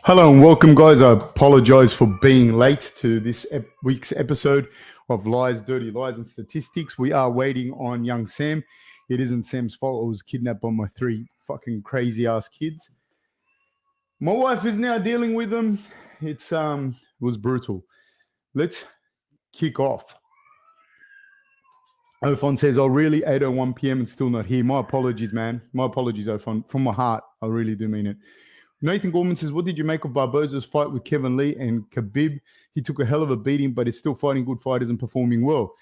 Hello and welcome, guys. I apologize for being late to this week's episode of Lies, Dirty Lies and Statistics. We are waiting on young Sam. It isn't Sam's fault. I was kidnapped by my three fucking crazy ass kids. My wife is now dealing with them. It was brutal. Let's kick off. Ofon says, "Oh, really? 8:01 p.m. and still not here." My apologies, man. My apologies, Ofon. From my heart, I really do mean it. Nathan Gorman says, "What did you make of Barboza's fight with Kevin Lee and Khabib? He took a hell of a beating, but is still fighting good fighters and performing well."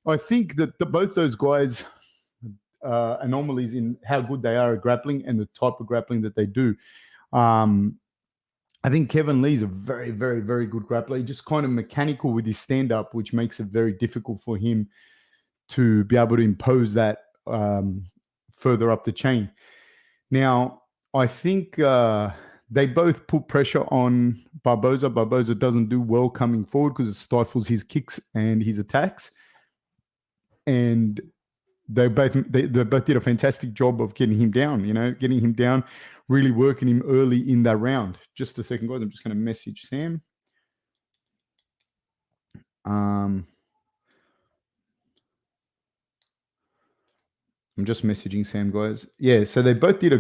I think that both those guys anomalies in how good they are at grappling and the type of grappling that they do. I think Kevin Lee's a very, very, very good grappler. He's just kind of mechanical with his stand-up, which makes it very difficult for him to be able to impose that further up the chain. Now, I think they both put pressure on Barboza. Barboza doesn't do well coming forward because it stifles his kicks and his attacks. And they both did a fantastic job of getting him down, getting him down, really working him early in that round. Just a second, guys. I'm just going to message Sam. I'm just messaging Sam, guys. Yeah, so they both did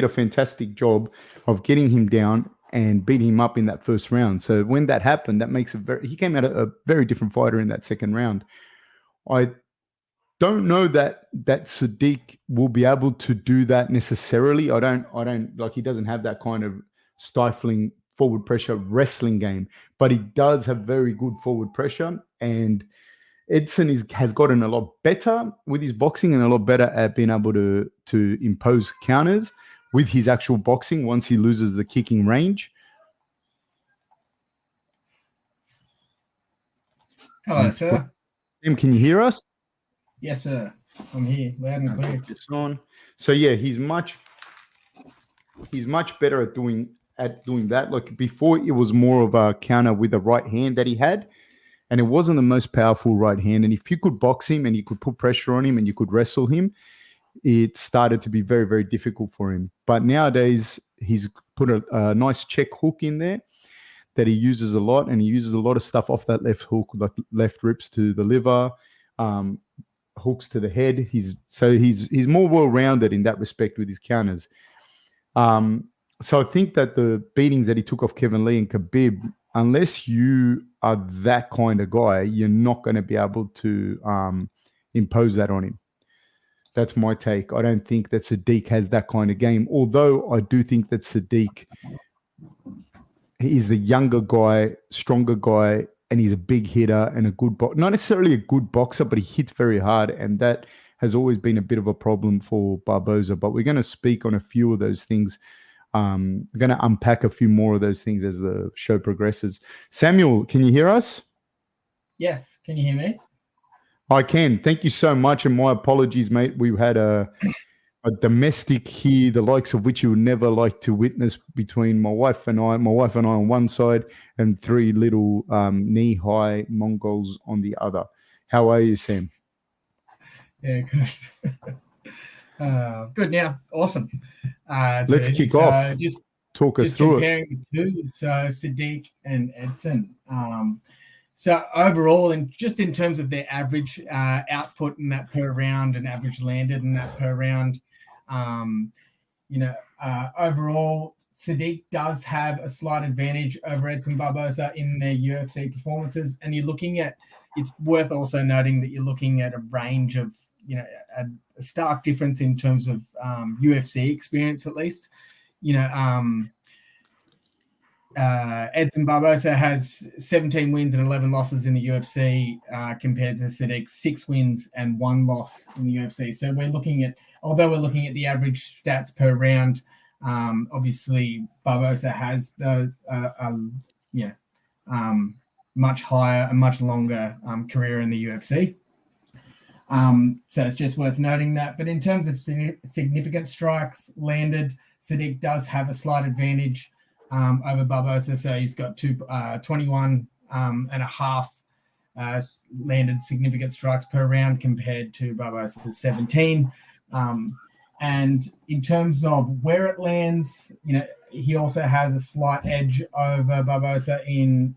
a fantastic job of getting him down and beating him up in that first round. So when that happened, that makes he came out a very different fighter in that second round. I don't know that Sadiq will be able to do that necessarily. I don't like, he doesn't have that kind of stifling forward pressure wrestling game, but he does have very good forward pressure. And Edson has gotten a lot better with his boxing and a lot better at being able to impose counters with his actual boxing once he loses the kicking range. Hello, sir. Tim, can you hear us? Yes, sir. I'm here, loud and clear. It's on. So yeah, he's much better at doing that. Like before, it was more of a counter with the right hand that he had. And it wasn't the most powerful right hand. And if you could box him and you could put pressure on him and you could wrestle him, it started to be very, very difficult for him. But nowadays, he's put a nice check hook in there that he uses a lot. And he uses a lot of stuff off that left hook, like left rips to the liver, hooks to the head. He's more well-rounded in that respect with his counters. So I think that the beatings that he took off Kevin Lee and Khabib, unless you are that kind of guy, you're not going to be able to impose that on him. That's my take. I don't think that Sadiq has that kind of game, although I do think that Sadiq is the younger guy, stronger guy, and he's a big hitter and a good boxer. Not necessarily a good boxer, but he hits very hard, and that has always been a bit of a problem for Barboza. But we're going to speak on a few of those things. We're going to unpack a few more of those things as the show progresses. Samuel, can you hear us? Yes. Can you hear me? I can. Thank you so much. And my apologies, mate. We've had a domestic here, the likes of which you would never like to witness, between my wife and I on one side and three little knee-high Mongols on the other. How are you, Sam? Yeah, good. Good now. Awesome. Let's kick off. Talk us through comparing the two, so Sadiq and Edson. So overall, and just in terms of their average output in that per round and average landed in that per round, overall, Sadiq does have a slight advantage over Edson Barboza in their UFC performances. And it's worth also noting that you're looking at a range of, a stark difference in terms of UFC experience, at least. Edson Barboza has 17 wins and 11 losses in the UFC compared to Sadiq's 6 wins and 1 loss in the UFC. So although we're looking at the average stats per round, obviously Barboza has those, much higher and much longer career in the UFC. So it's just worth noting that. But in terms of significant strikes landed, Sadiq does have a slight advantage over Barboza. So he's got 21 and a half landed significant strikes per round compared to Barboza's 17. And in terms of where it lands, he also has a slight edge over Barboza in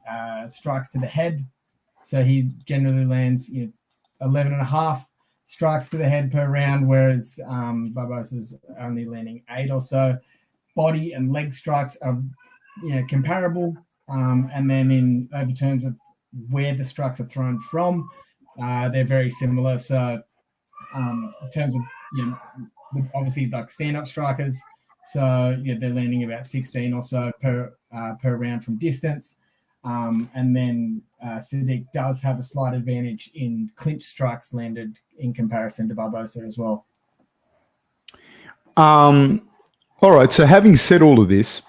strikes to the head. So he generally lands 11 and a half strikes to the head per round, whereas Barboza's only landing 8 or so. Body and leg strikes are comparable. And then in over terms of where the strikes are thrown from, they're very similar. So in terms of obviously like stand-up strikers, so they're landing about 16 or so per round from distance. And then Sadiq does have a slight advantage in clinch strikes landed in comparison to Barboza as well. All right. So having said all of this,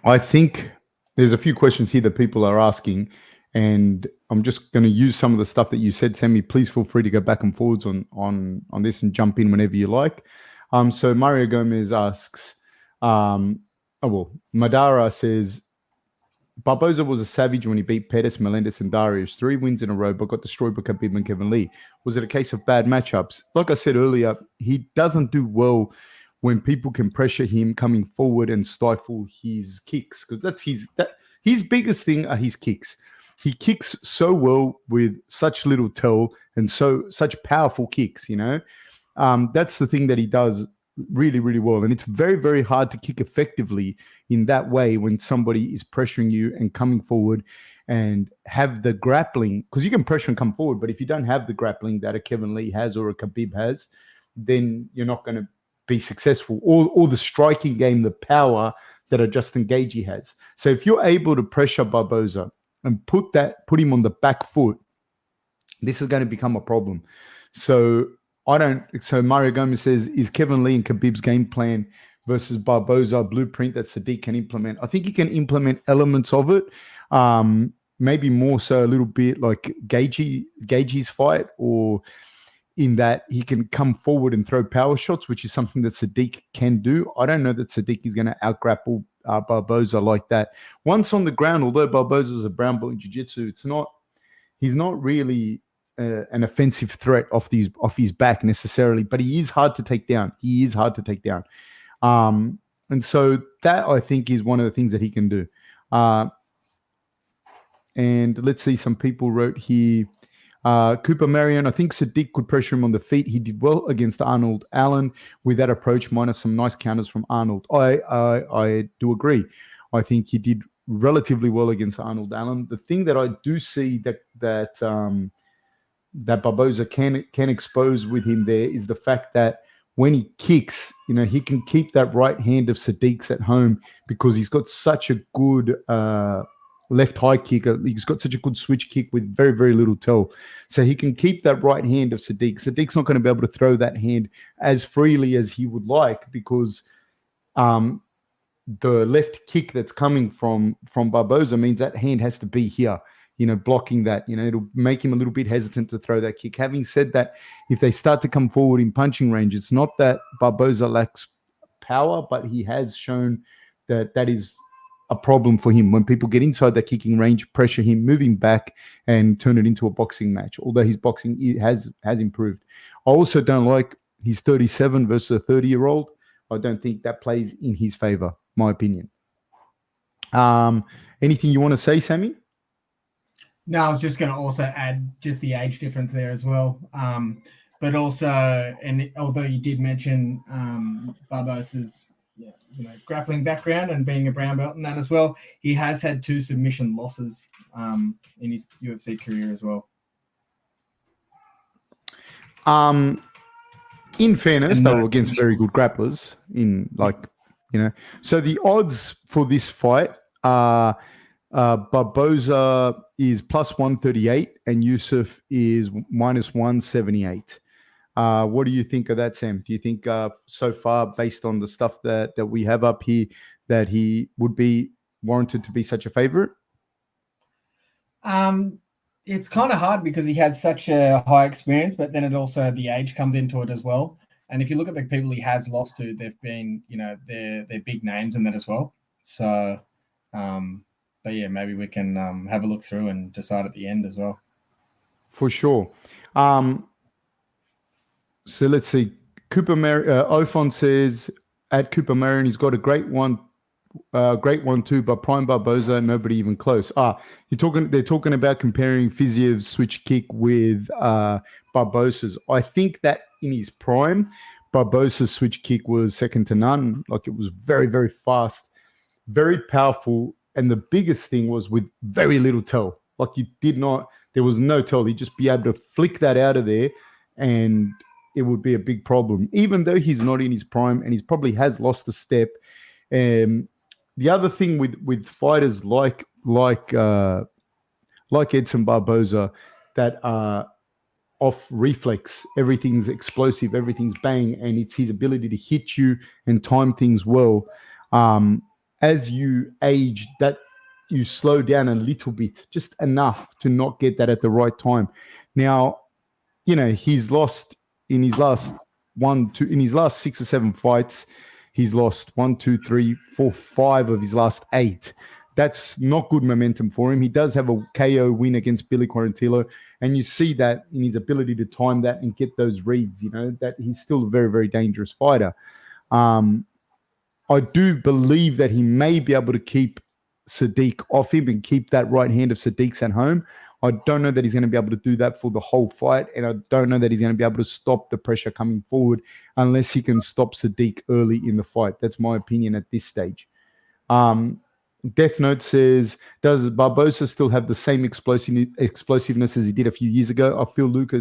I think there's a few questions here that people are asking, and I'm just going to use some of the stuff that you said, Sammy. Please feel free to go back and forwards on this and jump in whenever you like. So Mario Gomez asks, Madara says, Barboza was a savage when he beat Pettis, Melendez, and Darius. 3 wins in a row, but got destroyed by Khabib and Kevin Lee. Was it a case of bad matchups? Like I said earlier, he doesn't do well when people can pressure him coming forward and stifle his kicks, because that's his biggest thing are his kicks. He kicks so well with such little toe and such powerful kicks. That's the thing that he does really, really well. And it's very, very hard to kick effectively in that way when somebody is pressuring you and coming forward and have the grappling, because you can pressure and come forward, but if you don't have the grappling that a Kevin Lee has or a Khabib has, then you're not going to be successful, or the striking game, the power that a Justin Gaethje has. So if you're able to pressure Barboza and put him on the back foot, this is going to become a problem. So Mario Gomez says, is Kevin Lee and Khabib's game plan versus Barboza a blueprint that Sadiq can implement? I think he can implement elements of it, maybe more so a little bit like Gaethje's fight, or in that he can come forward and throw power shots, which is something that Sadiq can do. I don't know that Sadiq is going to out-grapple Barboza like that. Once on the ground, although Barboza is a brown belt in jiu-jitsu, he's not really an offensive threat off his back necessarily, but he is hard to take down. And so that, I think, is one of the things that he can do. And let's see, some people wrote here, Cooper Marion, I think Sadiq could pressure him on the feet. He did well against Arnold Allen with that approach, minus some nice counters from Arnold. I do agree. I think he did relatively well against Arnold Allen. The thing that I do see that Barboza can expose with him there is the fact that when he kicks, he can keep that right hand of Sadiq's at home, because he's got such a good left high kick. He's got such a good switch kick with very, very little toe. So he can keep that right hand of Sadiq. Sadiq's not going to be able to throw that hand as freely as he would like, because the left kick that's coming from Barboza means that hand has to be here, blocking that. It'll make him a little bit hesitant to throw that kick. Having said that, if they start to come forward in punching range, it's not that Barboza lacks power, but he has shown that is a problem for him. When people get inside the kicking range, pressure him, move him back, and turn it into a boxing match. Although his boxing has improved. I also don't like he's 37 versus a 30-year-old. I don't think that plays in his favor, my opinion. Anything you want to say, Sammy? No, I was just going to also add just the age difference there as well. But also, and although you did mention Barboza's grappling background and being a brown belt and that as well, he has had 2 submission losses in his UFC career as well. In fairness, they were against very good grapplers. So the odds for this fight are Barboza is plus 138 and Yusuff is minus 178. What do you think of that, Sam? Do you think so far, based on the stuff that we have up here, that he would be warranted to be such a favorite? It's kind of hard because he has such a high experience, but then it also, the age comes into it as well. And if you look at the people he has lost to, they've been, they're big names in that as well. So, but yeah, maybe we can have a look through and decide at the end as well. For sure. So let's see. Ofon says at Cooper Marion, he's got a great one too, but Prime Barboza, nobody even close. They're talking about comparing Fiziev's switch kick with Barboza's. I think that in his prime, Barboza's switch kick was second to none. Like, it was very, very fast, very powerful. And the biggest thing was with very little tell. Like, there was no tell. He'd just be able to flick that out of there and it would be a big problem, even though he's not in his prime and he probably has lost a step. The other thing with fighters like Edson Barboza that are off reflex, everything's explosive, everything's bang, and it's his ability to hit you and time things well. As you age, that you slow down a little bit, just enough to not get that at the right time. Now, he's lost in his last 6 or 7 fights. He's lost 1, 2, 3, 4, 5 of his last 8. That's not good momentum for him. He does have a KO win against Billy Quarantillo, and you see that in his ability to time that and get those reads, that he's still a very, very dangerous fighter. I do believe that he may be able to keep Sadiq off him and keep that right hand of Sadiq's at home. I don't know that he's going to be able to do that for the whole fight, and I don't know that he's going to be able to stop the pressure coming forward unless he can stop Sadiq early in the fight. That's my opinion at this stage. Death Note says, does Barboza still have the same explosiveness as he did a few years ago? I feel like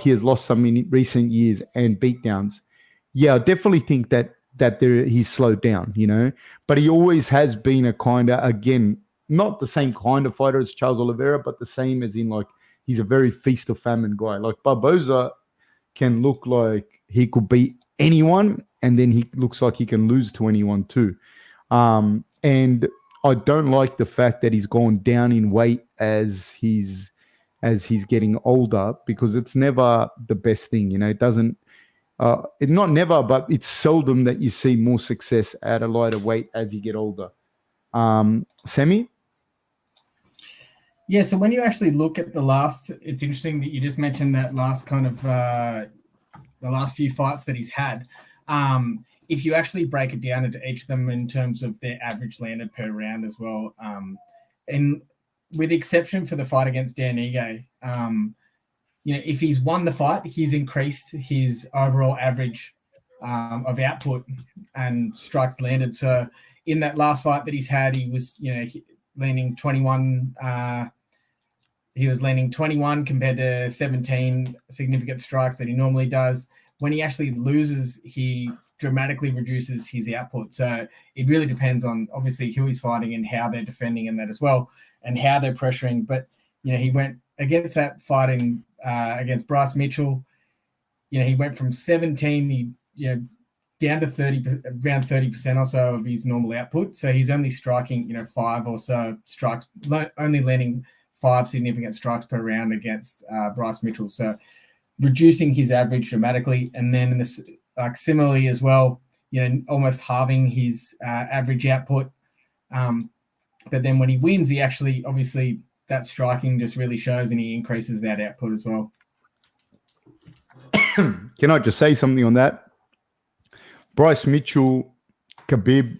he has lost some in recent years and beatdowns. Yeah, I definitely think that he's slowed down, but he always has been a kind of, again, not the same kind of fighter as Charles Oliveira, but the same as in, like, he's a very feast or famine guy. Like, Barboza can look like he could beat anyone, and then he looks like he can lose to anyone too. And I don't like the fact that he's gone down in weight as he's getting older, because it's never the best thing. It doesn't. It's not never, but it's seldom that you see more success at a lighter weight as you get older. Sammy? Yeah, so when you actually look at it's interesting that you just mentioned that last kind of the last few fights that he's had. If you actually break it down into each of them in terms of their average landed per round as well, and with the exception for the fight against Dan Ige, if he's won the fight, he's increased his overall average of output and strikes landed. So in that last fight that he's had, he was landing 21. He was landing 21 compared to 17 significant strikes that he normally does. When he actually loses, he dramatically reduces his output. So it really depends on, obviously, who he's fighting and how they're defending in that as well, and how they're pressuring. But, he went against that fighting against Bryce Mitchell. He went from 17, down to 30, around 30% or so of his normal output. So he's only striking, 5 or so strikes, only landing 5 significant strikes per round against Bryce Mitchell. So reducing his average dramatically. And then similarly as well, almost halving his average output. But then when he wins, he actually, obviously, that striking just really shows, and he increases that output as well. Can I just say something on that? Bryce Mitchell, Khabib,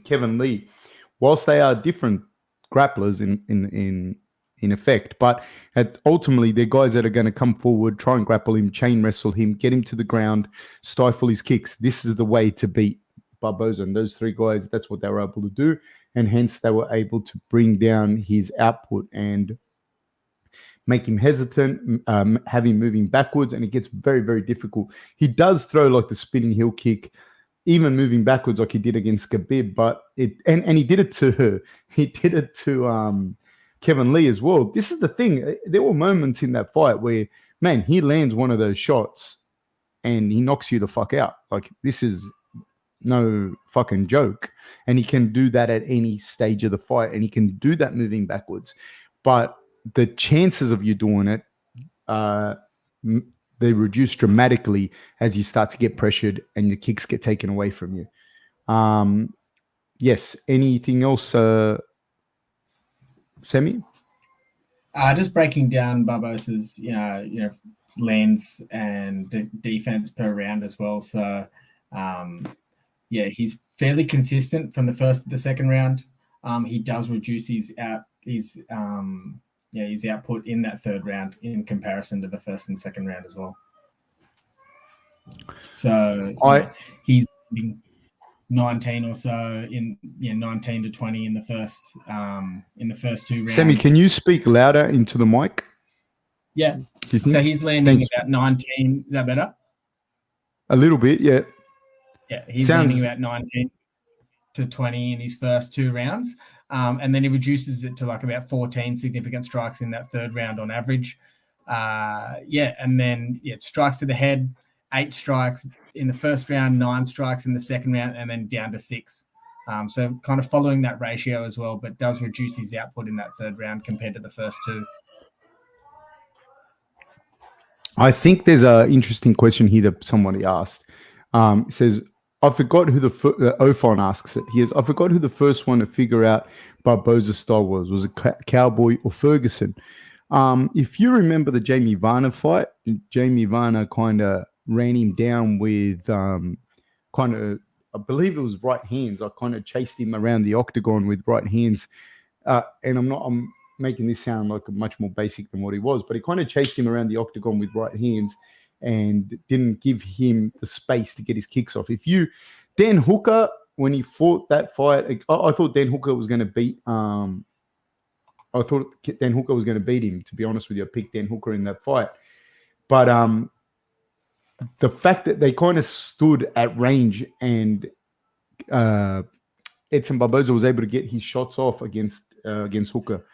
Kevin Lee, whilst they are different grapplers in effect, but ultimately they're guys that are going to come forward, try and grapple him, chain wrestle him, get him to the ground, stifle his kicks. This is the way to beat Barboza. And those 3 guys, that's what they were able to do. And hence they were able to bring down his output and make him hesitant, have him moving backwards, and it gets very, very difficult. He does throw like the spinning heel kick, even moving backwards like he did against Khabib, but and he did it to Kevin Lee as well. This is the thing. There were moments in that fight where, man, he lands one of those shots and he knocks you the fuck out. Like, this is no fucking joke. And he can do that at any stage of the fight, and he can do that moving backwards. But the chances of you doing it, they reduce dramatically as you start to get pressured and the kicks get taken away from you. Yes. Anything else, Semi? Just breaking down Barboza's, lands and defense per round as well. So, he's fairly consistent from the first to the second round. He does reduce his output in that third round in comparison to the first and second round as well. So he's 19 or so 19 to 20 in the first 2 rounds. Sammy, can you speak louder into the mic? Yeah. So he's landing about 19. Is that better? A little bit, yeah. Yeah, he's landing about 19 to 20 in his first 2 rounds. And then he reduces it to like about 14 significant strikes in that third round on average. And then strikes to the head, 8 strikes in the first round, 9 strikes in the second round, and then down to 6. So kind of following that ratio as well, but does reduce his output in that third round compared to the first 2. I think there's an interesting question here that somebody asked. It says, I forgot who Ofon asks it. He says, I forgot who the first one to figure out Barboza's style was. Was it Cowboy or Ferguson? If you remember the Jamie Varner fight, Jamie Varner kind of ran him down with I believe it was right hands. I kind of chased him around the octagon with right hands. And I'm making this sound like much more basic than what he was, but he kind of chased him around the octagon with right hands and didn't give him the space to get his kicks off. Dan Hooker, when he fought that fight, I thought Dan Hooker was going to beat him, to be honest with you. I picked Dan Hooker in that fight. But the fact that they kind of stood at range and Edson Barboza was able to get his shots off against Hooker,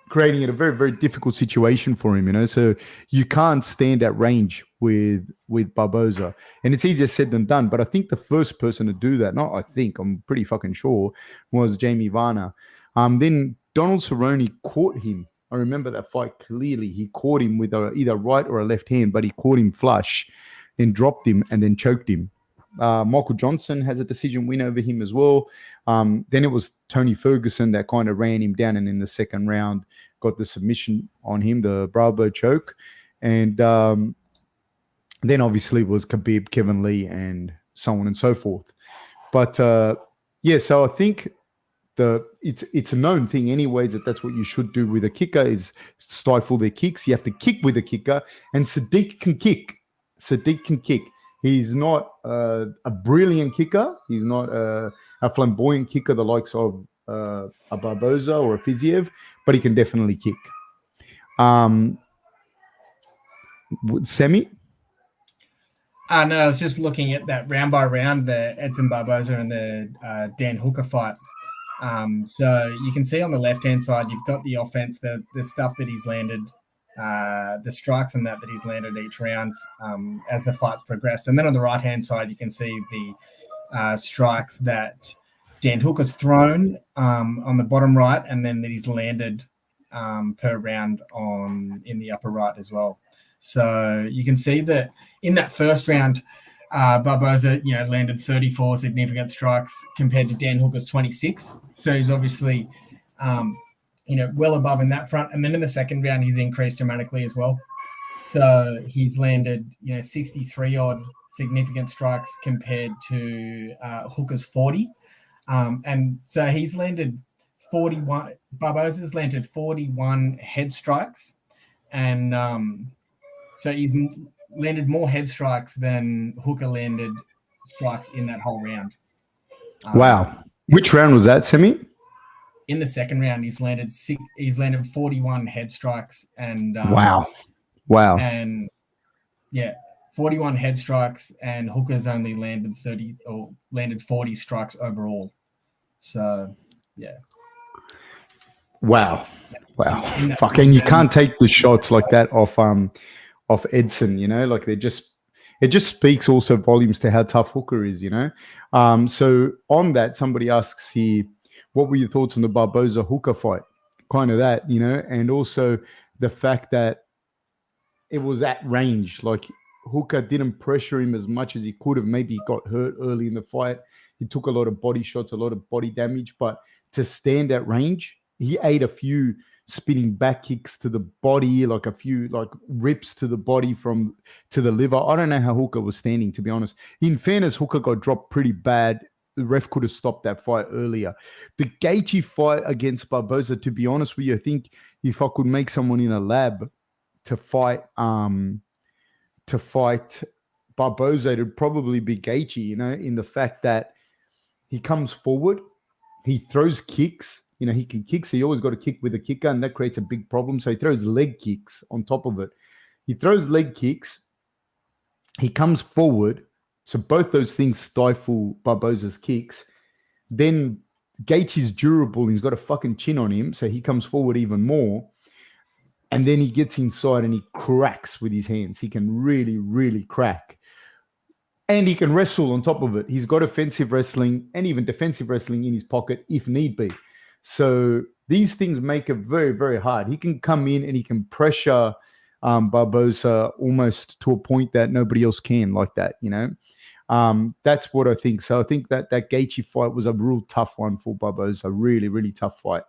creating a very, very difficult situation for him, So you can't stand at range with Barboza. And it's easier said than done. But I think the first person to do that, I'm pretty fucking sure, was Jamie Varner. Then Donald Cerrone caught him. I remember that fight clearly. He caught him with either right or a left hand, but he caught him flush and dropped him and then choked him. Michael Johnson has a decision win over him as well. Then it was Tony Ferguson that kind of ran him down, and in the second round got the submission on him, the Bravo choke. And then obviously was Khabib, Kevin Lee, and so on and so forth. But so I think it's a known thing anyways that's what you should do with a kicker is stifle their kicks. You have to kick with a kicker, and Sadiq can kick. He's not a brilliant kicker. He's not a flamboyant kicker the likes of a Barboza or a Fiziev, but he can definitely kick. Semi? No, I was just looking at that round by round, the Edson Barboza and the Dan Hooker fight. So you can see on the left-hand side, you've got the offense, the stuff that he's landed, the strikes and that he's landed each round as the fights progress. And then on the right-hand side, you can see the strikes that Dan Hooker's thrown on the bottom right, and then that he's landed per round in the upper right as well. So you can see that in that first round, Barboza, landed 34 significant strikes compared to Dan Hooker's 26. So he's obviously, well above in that front. And then in the second round, he's increased dramatically as well. So he's landed, 63 odd significant strikes compared to Hooker's 40. And so he's landed 41. Barboza's landed 41 head strikes, and so he's landed more head strikes than Hooker landed strikes in that whole round. Wow. Which round was that, Semi? In the second round, he's landed 41 head strikes, and wow. And 41 head strikes, and Hooker's only landed 40 strikes overall. So, yeah. Wow. Fuck, and you can't take the shots like that off Edson, like it just speaks also volumes to how tough Hooker is, So on that, somebody asks here, what were your thoughts on the Barboza Hooker fight? Kind of that, and also the fact that it was at range, like Hooker didn't pressure him as much as he could have. Maybe he got hurt early in the fight. He took a lot of body shots, a lot of body damage, but to stand at range, he ate a few spinning back kicks to the body, like a few like rips to the body to the liver. I don't know how Hooker was standing, to be honest. In fairness, Hooker got dropped pretty bad. The ref could have stopped that fight earlier. The Gaethje fight against Barboza, to be honest with you, I think if I could make someone in a lab to fight Barboza, it'd probably be Gaethje, in the fact that he comes forward, he throws kicks, he can kick, so you always got to kick with a kicker, and that creates a big problem. So he throws leg kicks on top of it. He throws leg kicks, he comes forward, so both those things stifle Barboza's kicks. Then Gaethje's durable, he's got a fucking chin on him, so he comes forward even more. And then he gets inside and he cracks with his hands. He can really, really crack. And he can wrestle on top of it. He's got offensive wrestling and even defensive wrestling in his pocket if need be. So these things make it very, very hard. He can come in and he can pressure Barboza almost to a point that nobody else can like that, That's what I think. So I think that Gaethje fight was a real tough one for Barboza. Really, really tough fight.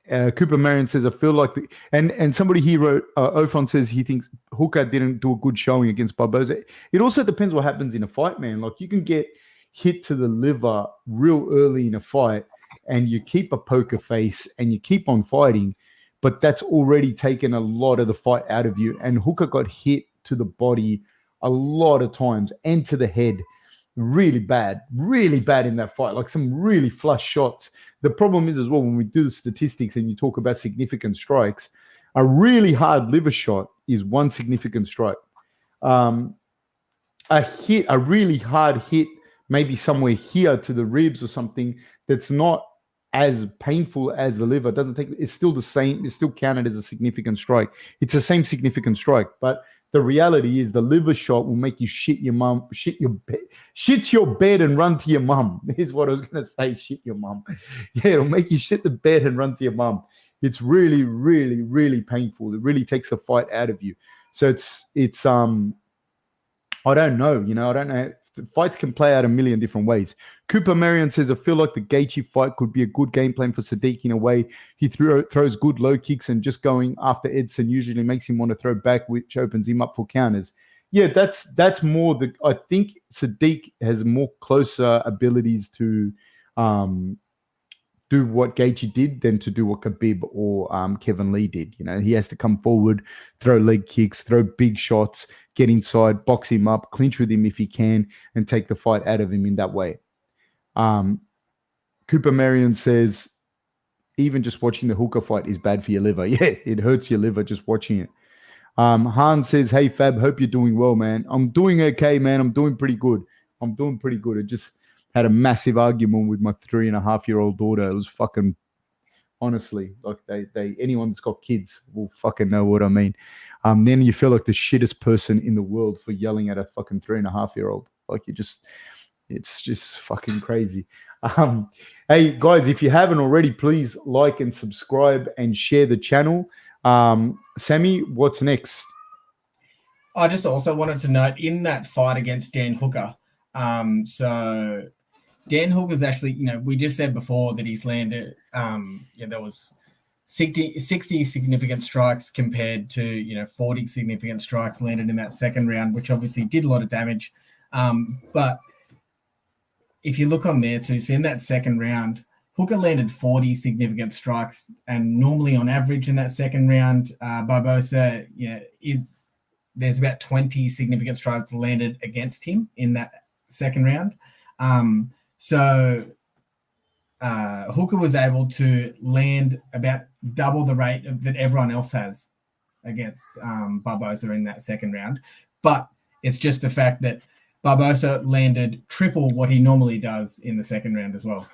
Cooper Marion says, I feel like and somebody here wrote, Ofon says he thinks Hooker didn't do a good showing against Barboza. It also depends what happens in a fight, man. Like you can get hit to the liver real early in a fight and you keep a poker face and you keep on fighting, but that's already taken a lot of the fight out of you. And Hooker got hit to the body a lot of times and to the head really bad in that fight, like some really flush shots. The problem is as well, when we do the statistics and you talk about significant strikes, a really hard liver shot is one significant strike. A really hard hit, maybe somewhere here to the ribs or something that's not as painful as the liver, it's still the same, it's still counted as a significant strike. It's the same significant strike, but the reality is the liver shot will make you shit your bed and run to your mum. Is what I was going to say, shit your mum. Yeah, it'll make you shit the bed and run to your mum. It's really, really, really painful. It really takes the fight out of you. So it's I don't know, I don't know. The fights can play out a million different ways. Cooper Marion says, I feel like the Gaethje fight could be a good game plan for Sadiq in a way. He throws good low kicks and just going after Edson usually makes him want to throw back, which opens him up for counters. Yeah, that's more I think Sadiq has more closer abilities to do what Gaethje did than to do what Khabib or Kevin Lee did. He has to come forward, throw leg kicks, throw big shots, get inside, box him up, clinch with him if he can, and take the fight out of him in that way. Cooper Marion says, even just watching the Hooker fight is bad for your liver. Yeah, it hurts your liver just watching it. Han says, hey, Fab, hope you're doing well, man. I'm doing okay, man. I'm doing pretty good. I just had a massive argument with my 3.5-year-old daughter. It was fucking, honestly, like anyone that's got kids will fucking know what I mean. Then you feel like the shittest person in the world for yelling at a fucking 3.5-year-old. Like it's just fucking crazy. Hey guys, if you haven't already, please like and subscribe and share the channel. Sammy, what's next? I just also wanted to note in that fight against Dan Hooker. So Dan Hooker's actually, we just said before that he's landed, there was 60 significant strikes compared to, 40 significant strikes landed in that second round, which obviously did a lot of damage. But if you look on there, so in that second round, Hooker landed 40 significant strikes, and normally on average in that second round, Barboza, there's about 20 significant strikes landed against him in that second round. So Hooker was able to land about double the rate that everyone else has against Barboza in that second round. But it's just the fact that Barboza landed triple what he normally does in the second round as well.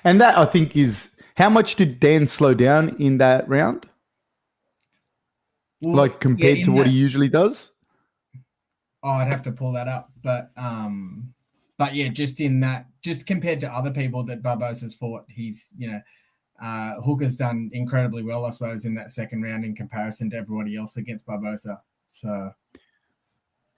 And that, I think, is how much did Dan slow down in that round? Well, like compared to what he usually does? Oh, I'd have to pull that up. But yeah, just compared to other people that Barboza's fought, he's, Hooker's done incredibly well, I suppose, in that second round in comparison to everybody else against Barboza. So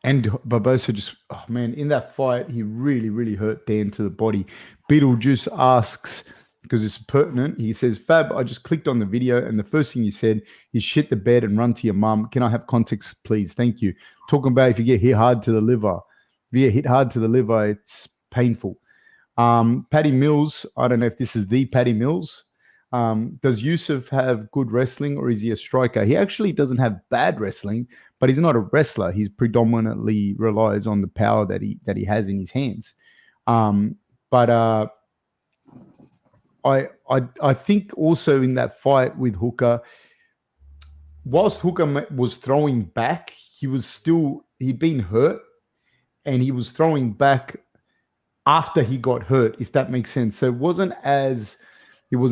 And Barboza just, oh man, in that fight, he really, really hurt Dan to the body. Beetlejuice asks, because it's pertinent, he says, Fab, I just clicked on the video and the first thing you said is shit the bed and run to your mum. Can I have context, please? Thank you. Talking about if you get hit hard to the liver. If you get hit hard to the liver, it's painful. Paddy Mills, I don't know if this is the Paddy Mills. Does Yusuff have good wrestling or is he a striker? He actually doesn't have bad wrestling, but he's not a wrestler. He's predominantly relies on the power that he has in his hands. But I think also in that fight with Hooker, whilst Hooker was throwing back, he'd been hurt, and he was throwing back after he got hurt, if that makes sense. So it was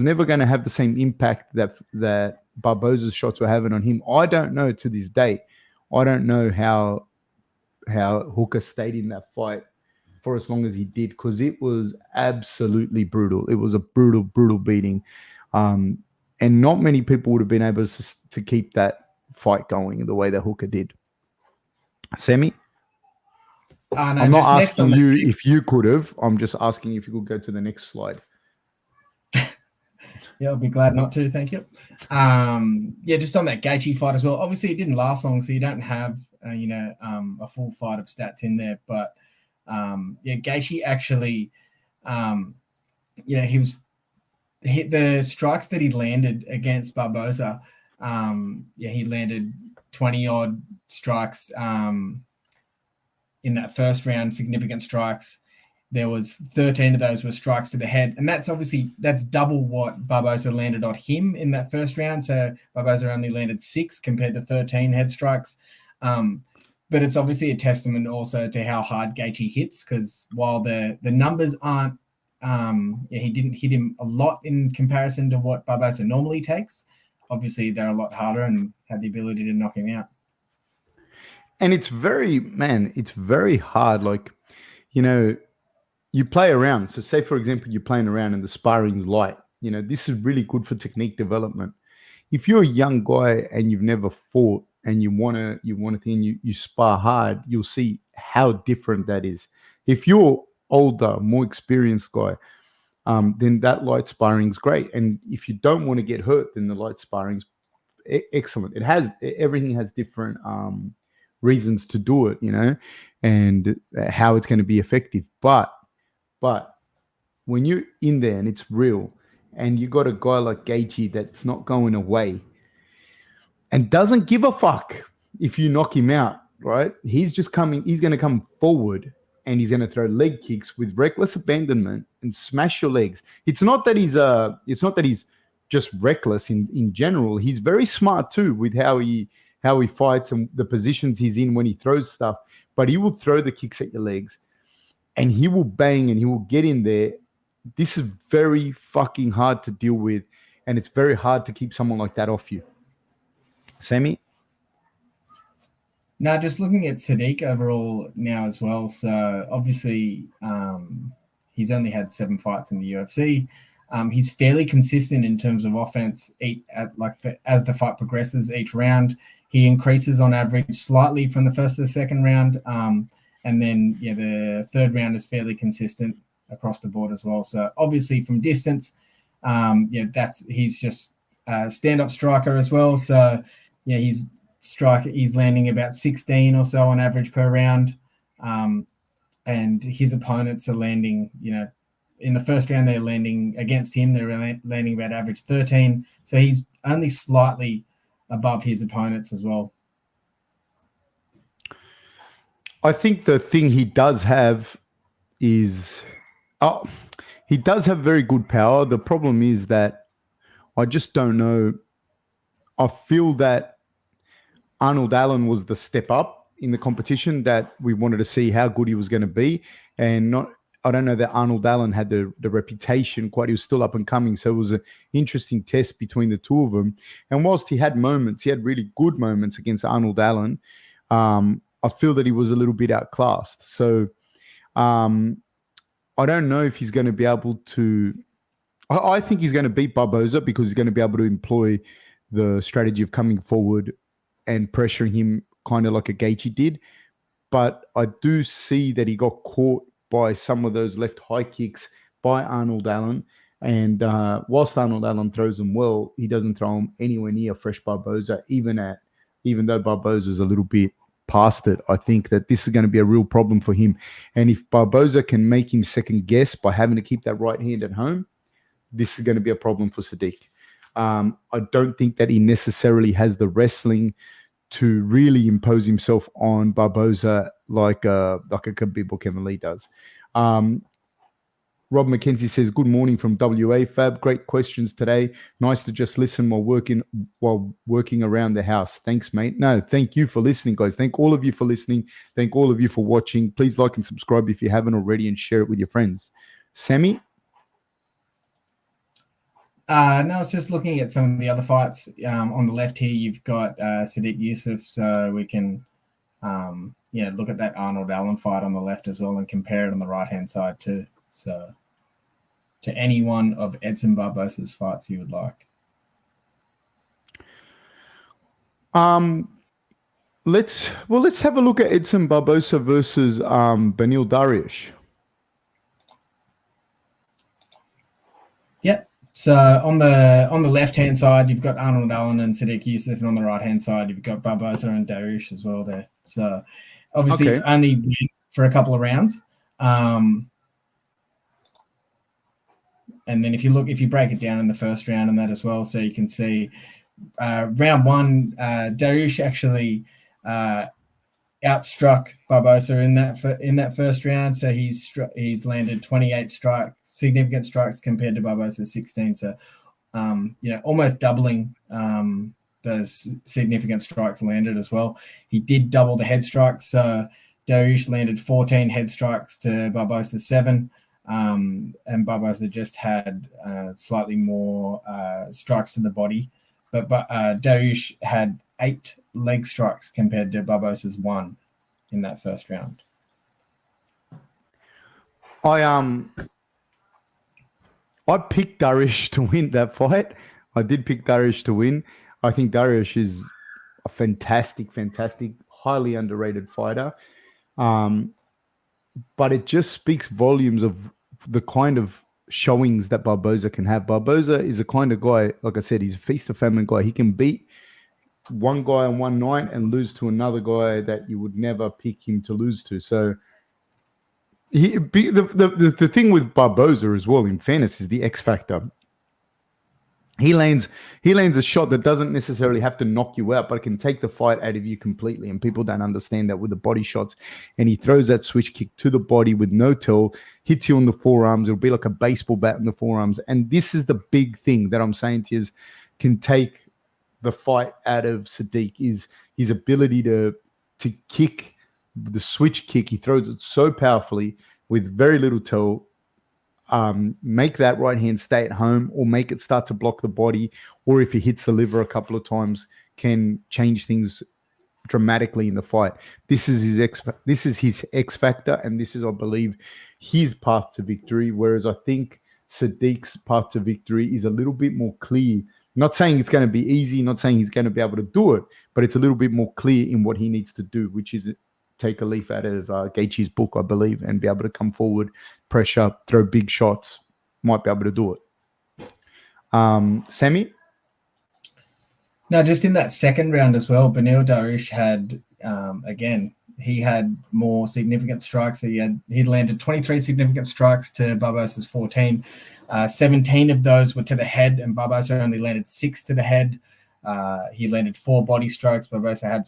never going to have the same impact that Barboza's shots were having on him. I don't know to this day. I don't know how Hooker stayed in that fight for as long as he did, because it was absolutely brutal. It was a brutal, brutal beating. And not many people would have been able to keep that fight going the way that Hooker did. Sammy? No, I'm not asking you if you could have. I'm just asking if you could go to the next slide. Yeah, I'll be glad not to. Thank you. Just on that Gaethje fight as well. Obviously, it didn't last long, so you don't have a full fight of stats in there. But Gaethje actually, he was hit the strikes that he landed against Barboza. He landed 20 odd strikes in that first round, significant strikes. There was 13 of those were strikes to the head. And that's double what Barboza landed on him in that first round. So Barboza only landed 6 compared to 13 head strikes. But it's obviously a testament also to how hard Gaethje hits, because while the numbers aren't, he didn't hit him a lot in comparison to what Barboza normally takes. Obviously, they're a lot harder and have the ability to knock him out. And it's very hard. Like, you play around. So say, for example, you're playing around and the sparring's light. This is really good for technique development. If you're a young guy and you've never fought and you want to think you spar hard, you'll see how different that is. If you're older, more experienced guy, then that light sparring's great. And if you don't want to get hurt, then the light sparring's excellent. Everything has different reasons to do it, and how it's going to be effective. But when you're in there and it's real, and you got a guy like Gaethje that's not going away and doesn't give a fuck if you knock him out, right? He's going to come forward and he's going to throw leg kicks with reckless abandonment and smash your legs. It's not that he's just reckless in general. He's very smart too with how he fights and the positions he's in when he throws stuff, but he will throw the kicks at your legs and he will bang and he will get in there. This is very fucking hard to deal with, and it's very hard to keep someone like that off you. Sammy? Now, just looking at Sadiq overall now as well. So obviously he's only had 7 fights in the UFC. He's fairly consistent in terms of offense. As the fight progresses each round, he increases on average slightly from the first to the second round. And then, the third round is fairly consistent across the board as well. So obviously from distance, he's just a stand-up striker as well. So he's landing about 16 or so on average per round. And his opponents are landing, in the first round they're landing against him, they're landing about average 13. So he's only slightly above his opponents as well. I think the thing he does have is he does have very good power. The problem is that I just don't know. I feel that Arnold Allen was the step up in the competition that we wanted to see how good he was going to be. And I don't know that Arnold Allen had the reputation quite. He was still up and coming. So it was an interesting test between the two of them. And whilst he had really good moments against Arnold Allen, I feel that he was a little bit outclassed. So I don't know if he's going to be able to. I think he's going to beat Barboza because he's going to be able to employ the strategy of coming forward and pressuring him kind of like a Gaethje did. but I do see that he got caught by some of those left high kicks by Arnold Allen. And whilst Arnold Allen throws them well, he doesn't throw them anywhere near fresh Barboza, even though Barboza's a little bit past it. I think that this is going to be a real problem for him. And if Barboza can make him second guess by having to keep that right hand at home, this is going to be a problem for Sadiq. I don't think that he necessarily has the wrestling to really impose himself on Barboza like a Khabib or Kevin Lee does. Rob McKenzie says, good morning from WA, Fab. Great questions today. Nice to just listen while working around the house. Thanks, mate. No, thank you for listening, guys. Thank all of you for listening. Thank all of you for watching. Please like and subscribe if you haven't already and share it with your friends. Sammy? No, I was just looking at some of the other fights. On the left here, you've got Sadiq Yusuff, so we can look at that Arnold Allen fight on the left as well and compare it on the right-hand side too. So to any one of Edson Barboza's fights you would like. Let's have a look at Edson Barboza versus Beneil Dariush. Yep. So on the left-hand side, you've got Arnold Allen and Sadiq Yusuff, and on the right-hand side, you've got Barboza and Dariush as well there. So obviously only went for a couple of rounds. And then if you break it down in the first round and that as well, so you can see round one, Dariush actually outstruck Barboza in that first round. So he's landed 28 significant strikes compared to Barboza's 16. So almost doubling those significant strikes landed as well. He did double the head strikes. So Dariush landed 14 head strikes to Barboza's 7. And Barboza just had slightly more strikes to the body, but Dariush had 8 leg strikes compared to Barboza's 1 in that first round. I picked Dariush to win that fight. I did pick Dariush to win. I think Dariush is a fantastic, highly underrated fighter. But it just speaks volumes of the kind of showings that Barboza can have. Barboza is a kind of guy, like I said, he's a feast or famine guy. He can beat one guy on one night and lose to another guy that you would never pick him to lose to. So the thing with Barboza as well, in fairness, is the X factor. He lands a shot that doesn't necessarily have to knock you out, but it can take the fight out of you completely. And people don't understand that with the body shots. And he throws that switch kick to the body with no tell, hits you on the forearms. It'll be like a baseball bat in the forearms. And this is the big thing that I'm saying to you is can take the fight out of Sadiq is his ability to kick the switch kick. He throws it so powerfully with very little tell. Make that right hand stay at home or make it start to block the body, or if he hits the liver a couple of times, can change things dramatically in the fight. This is his X factor, and this is, I believe, his path to victory. Whereas I think Sadiq's path to victory is a little bit more clear. Not saying it's going to be easy, not saying he's going to be able to do it, but it's a little bit more clear in what he needs to do, which is take a leaf out of Gaethje's book, I believe, and be able to come forward, pressure, throw big shots. Might be able to do it. Sammy? No, just in that second round as well, Beneil Dariush had, again, he had more significant strikes. He'd landed 23 significant strikes to Barboza's 14. 17 of those were to the head, and Barboza only landed 6 to the head. He landed 4 body strikes. Barboza had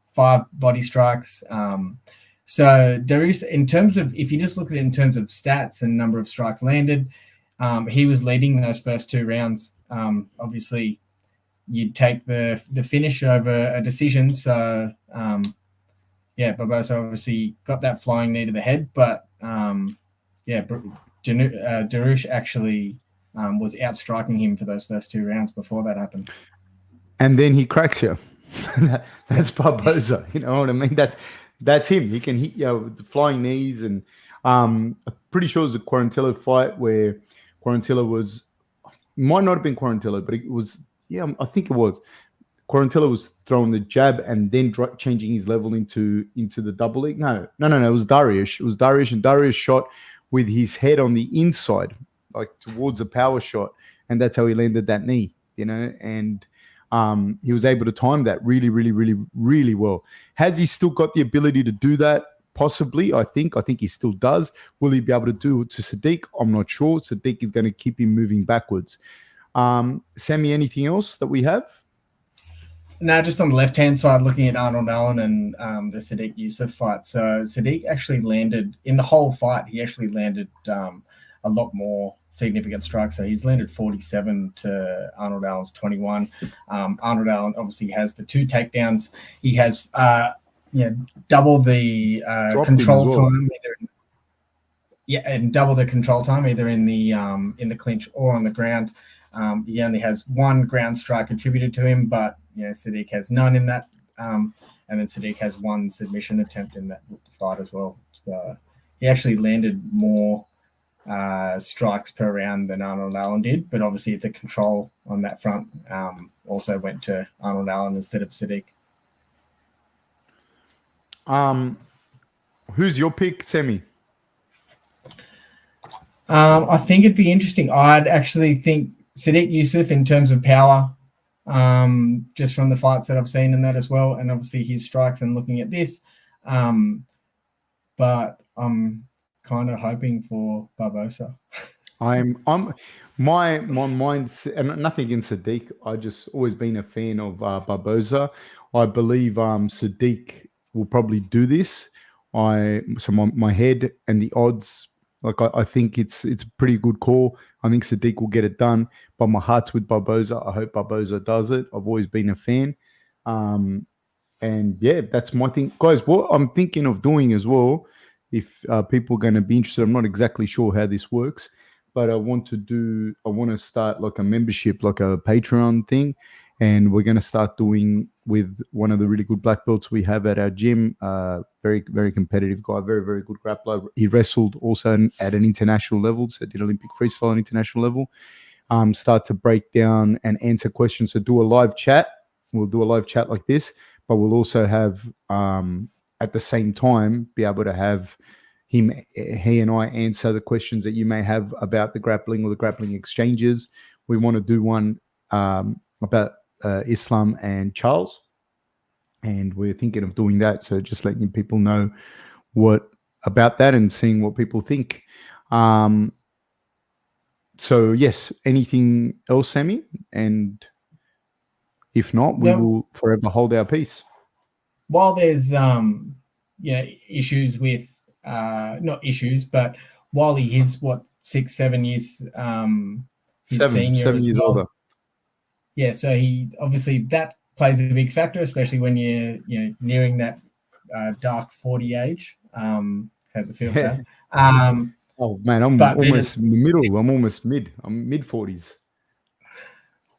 5 body strikes. So Dariush, in terms of, if you just look at it in terms of stats and number of strikes landed, he was leading those first 2 rounds. Obviously, you'd take the finish over a decision. So, Barboza obviously got that flying knee to the head, but Dariush actually was outstriking him for those first 2 rounds before that happened. And then he cracks you. That's Barboza. You know what I mean? That's him. He can hit you with the flying knees. And I'm pretty sure it was a Quarantillo fight where Quarantillo might not have been Quarantillo, but it was, I think it was. Quarantilla was throwing the jab and then changing his level into the double leg. No. It was Darius. And Darius shot with his head on the inside, like towards a power shot, and that's how he landed that knee. And he was able to time that really, really, really, really well. Has he still got the ability to do that? Possibly, I think he still does. Will he be able to do it to Sadiq? I'm not sure. Sadiq is going to keep him moving backwards. Sammy, anything else that we have? No, just on the left-hand side, looking at Arnold Allen and the Sadiq Yusuff fight. So Sadiq actually landed, in the whole fight, he actually landed a lot more significant strikes. So he's landed 47 to Arnold Allen's 21. Arnold Allen obviously has the 2 takedowns. He has double the control time. And double the control time either in the clinch or on the ground. He only has 1 ground strike attributed to him, but Sadiq has none in that, and then Sadiq has 1 submission attempt in that fight as well. So he actually landed more strikes per round than Arnold Allen did, but obviously the control on that front also went to Arnold Allen instead of Sadiq. Who's your pick, Semi? I think it'd be interesting. I'd actually think Sadiq Yusuff in terms of power, just from the fights that I've seen in that as well, and obviously his strikes and looking at this. But I'm kind of hoping for Barboza. My mind's, and nothing against Sadiq. I just always been a fan of Barboza. I believe Sadiq will probably do this. My head and the odds, I think it's a pretty good call. I think Sadiq will get it done, but my heart's with Barboza. I hope Barboza does it. I've always been a fan. And yeah, that's my thing. Guys, what I'm thinking of doing as well, if people are going to be interested, I'm not exactly sure how this works, but I want to start like a membership, like a Patreon thing. And we're going to start doing with one of the really good black belts we have at our gym. Very, very competitive guy, very, very good grappler. He wrestled also at an international level, so did Olympic freestyle on international level. Start to break down and answer questions. So do a live chat. We'll do a live chat like this, but we'll also have, at the same time, be able to have he and I answer the questions that you may have about the grappling or the grappling exchanges. We want to do one about Islam and Charles, and we're thinking of doing that. So just letting people know what about that and seeing what people think. So yes, anything else, Sammy? And if not, we will forever hold our peace. While there's issues with not issues, but while he is 6-7 years his senior, 7 years older. Yeah, so he obviously that plays a big factor, especially when you're nearing that dark 40 age. How's it feel? Yeah. Oh man, I'm almost middle. I'm almost mid. I'm mid 40s.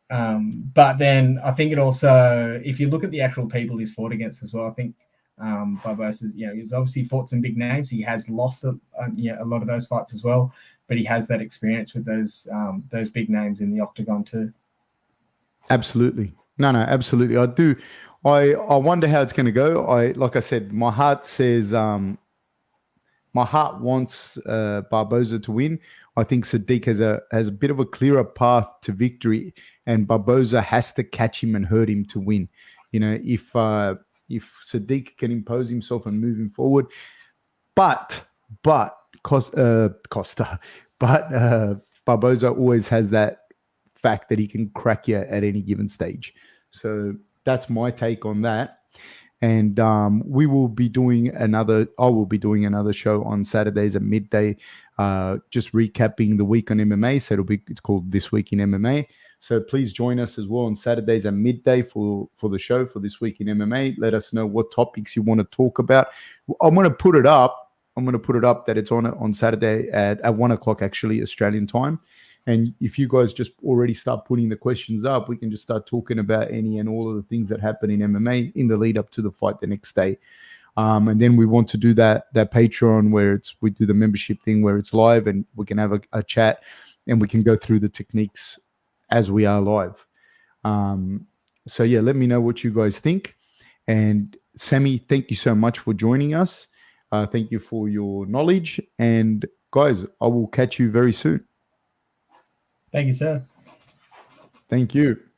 But then I think it also, if you look at the actual people he's fought against as well, I think Barboza's, he's obviously fought some big names. He has lost a lot of those fights as well, but he has that experience with those big names in the octagon too. Absolutely. No, absolutely. I do. I wonder how it's going to go. Like I said, my heart says, my heart wants Barboza to win. I think Sadiq has a bit of a clearer path to victory, and Barboza has to catch him and hurt him to win. If Sadiq can impose himself and move him forward, but Barboza always has that fact that he can crack you at any given stage. So that's my take on that. And we will be doing another show on Saturdays at midday, just recapping the week on MMA. So it's called This Week in MMA. So please join us as well on Saturdays at midday for the show for This Week in MMA. Let us know what topics you want to talk about. I'm going to put it up that it's on Saturday at 1:00 actually Australian time. And if you guys just already start putting the questions up, we can just start talking about any and all of the things that happen in MMA in the lead up to the fight the next day. And then we want to do that Patreon where we do the membership thing where it's live and we can have a chat and we can go through the techniques as we are live. So yeah, let me know what you guys think. And Sammy, thank you so much for joining us. Thank you for your knowledge. And guys, I will catch you very soon. Thank you, sir. Thank you.